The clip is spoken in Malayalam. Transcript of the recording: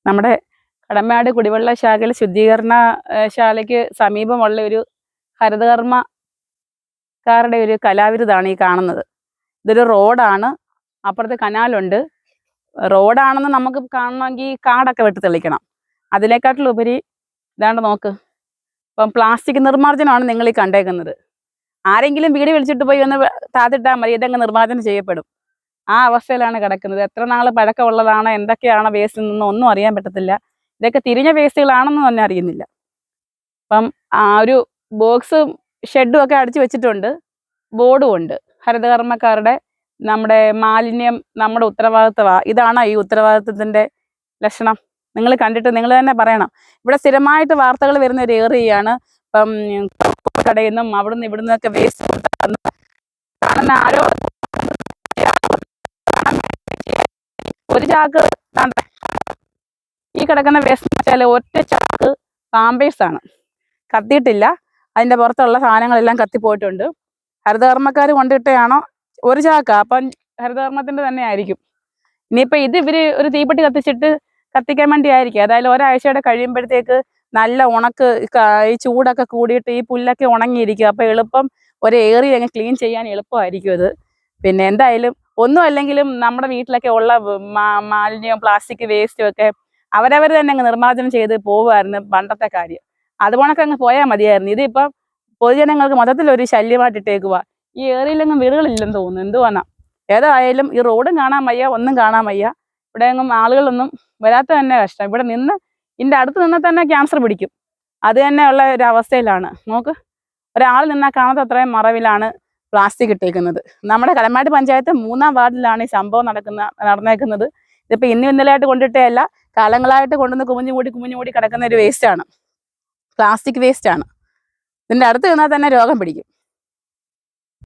നമ്മുടെ കടമ്പാട് കുടിവെള്ള ശാഖയിൽ ശുദ്ധീകരണ ശാലയ്ക്ക് സമീപമുള്ള ഒരു ഹരിതകർമ്മക്കാരുടെ ഒരു കലാവിരുതാണ് ഈ കാണുന്നത്. ഇതൊരു റോഡാണ്, അപ്പുറത്ത് കനാലുണ്ട്. റോഡാണെന്ന് നമുക്ക് കാണണമെങ്കിൽ കാടൊക്കെ വെട്ടി തെളിക്കണം. അതിനെക്കാട്ടിലുപരി ഇതാണ്ട് നോക്ക്, ഇപ്പം പ്ലാസ്റ്റിക് നിർമ്മാർജ്ജനമാണ് നിങ്ങൾ ഈ കണ്ടേക്കുന്നത്. ആരെങ്കിലും വീട് വിളിച്ചിട്ട് പോയി ഒന്ന് താത്തിട്ടാൽ മതി, ഇതങ്ങ് നിർമ്മാർജ്ജനം ചെയ്യപ്പെടും. ആ അവസ്ഥയിലാണ് കിടക്കുന്നത്. എത്ര നാൾ പഴക്കമുള്ളതാണ്, എന്തൊക്കെയാണ് വേസ്റ്റ് നിന്നും ഒന്നും അറിയാൻ പറ്റത്തില്ല. ഇതൊക്കെ തിരിഞ്ഞ വേസ്റ്റുകളാണെന്ന് തന്നെ അറിയുന്നില്ല. അപ്പം ആ ഒരു ബോക്സ് ഷെഡും ഒക്കെ അടിച്ചു വെച്ചിട്ടുണ്ട്, ബോർഡും ഉണ്ട്. ഹരിതകർമ്മക്കാരുടെ നമ്മുടെ മാലിന്യം നമ്മുടെ ഉത്തരവാദിത്വമാണ്. ഇതാണ് ഈ ഉത്തരവാദിത്വത്തിൻ്റെ ലക്ഷണം. നിങ്ങൾ കണ്ടിട്ട് നിങ്ങൾ തന്നെ പറയണം. ഇവിടെ സ്ഥിരമായിട്ട് വാർത്തകൾ വരുന്ന ഒരു ഏറിയയാണ്. ഇപ്പം കടയിൽ നിന്നും അവിടുന്ന് ഇവിടുന്നൊക്കെ വേസ്റ്റ് കാണുന്ന ആരോ ഒരു ചാക്ക് ഈ കിടക്കുന്ന വേസ്റ്റ് വെച്ചാൽ ഒറ്റ ചാക്ക് പാമ്പേഴ്സാണ്, കത്തിയിട്ടില്ല. അതിൻ്റെ പുറത്തുള്ള സാധനങ്ങളെല്ലാം കത്തിപ്പോയിട്ടുണ്ട്. ഹരിതകർമ്മക്കാർ കൊണ്ടിട്ടാണോ ഒരു ചാക്ക, അപ്പം ഹരിതകർമ്മത്തിൻ്റെ തന്നെ ആയിരിക്കും. ഇനിയിപ്പോൾ ഇവർ ഒരു തീപ്പെട്ടി കത്തിച്ചിട്ട് കത്തിക്കാൻ വേണ്ടി ആയിരിക്കും. അതായത് ഒരാഴ്ചയുടെ കഴിയുമ്പോഴത്തേക്ക് നല്ല ഉണക്ക്, ഈ ചൂടൊക്കെ കൂടിയിട്ട് ഈ പുല്ലൊക്കെ ഉണങ്ങിയിരിക്കും. അപ്പോൾ എളുപ്പം ഒരു ഏറിയ അങ്ങ് ക്ലീൻ ചെയ്യാൻ എളുപ്പമായിരിക്കും അത്. പിന്നെ എന്തായാലും ഒന്നും അല്ലെങ്കിലും നമ്മുടെ വീട്ടിലൊക്കെ ഉള്ള മാലിന്യവും പ്ലാസ്റ്റിക് വേസ്റ്റും ഒക്കെ അവരവർ തന്നെ അങ്ങ് നിർമ്മാർജ്ജനം ചെയ്ത് പോവുമായിരുന്നു പണ്ടത്തെ കാര്യം. അതുപോണൊക്കെ അങ്ങ് പോയാൽ മതിയായിരുന്നു. ഇതിപ്പം പൊതുജനങ്ങൾക്ക് മൊത്തത്തിലൊരു ശല്യമായിട്ടിട്ടേക്കുക. ഈ ഏറിയിലെങ്ങും വീടുകളില്ലെന്ന് തോന്നുന്നു, എന്തുവാന്നാ. ഏതായാലും ഈ റോഡും കാണാൻ വയ്യ, ഒന്നും കാണാൻ വയ്യ. ഇവിടെ എങ്ങും ആളുകളൊന്നും വരാത്ത തന്നെ കഷ്ടം. ഇവിടെ നിന്ന് ഇതിൻ്റെ അടുത്ത് നിന്നാൽ തന്നെ ക്യാൻസർ പിടിക്കും. അത് തന്നെ ഉള്ള ഒരു അവസ്ഥയിലാണ്. നോക്ക്, ഒരാൾ നിന്നാൽ കാണാത്ത അത്രയും മറവിലാണ് പ്ലാസ്റ്റിക് ഇട്ടേക്കുന്നത്. നമ്മുടെ കടമ്പാട് പഞ്ചായത്ത് 3-ാം വാർഡിലാണ് ഈ സംഭവം നടന്നേക്കുന്നത്. ഇതിപ്പോൾ ഇന്നും ഇന്നലെയായിട്ട് കൊണ്ടിട്ടേ അല്ല, കാലങ്ങളായിട്ട് കൊണ്ടുവന്ന് കുമിഞ്ഞുകൂടി കിടക്കുന്ന ഒരു വേസ്റ്റാണ്, പ്ലാസ്റ്റിക് വേസ്റ്റാണ്. ഇതിൻ്റെ അടുത്ത് നിന്നാൽ തന്നെ രോഗം പിടിക്കും.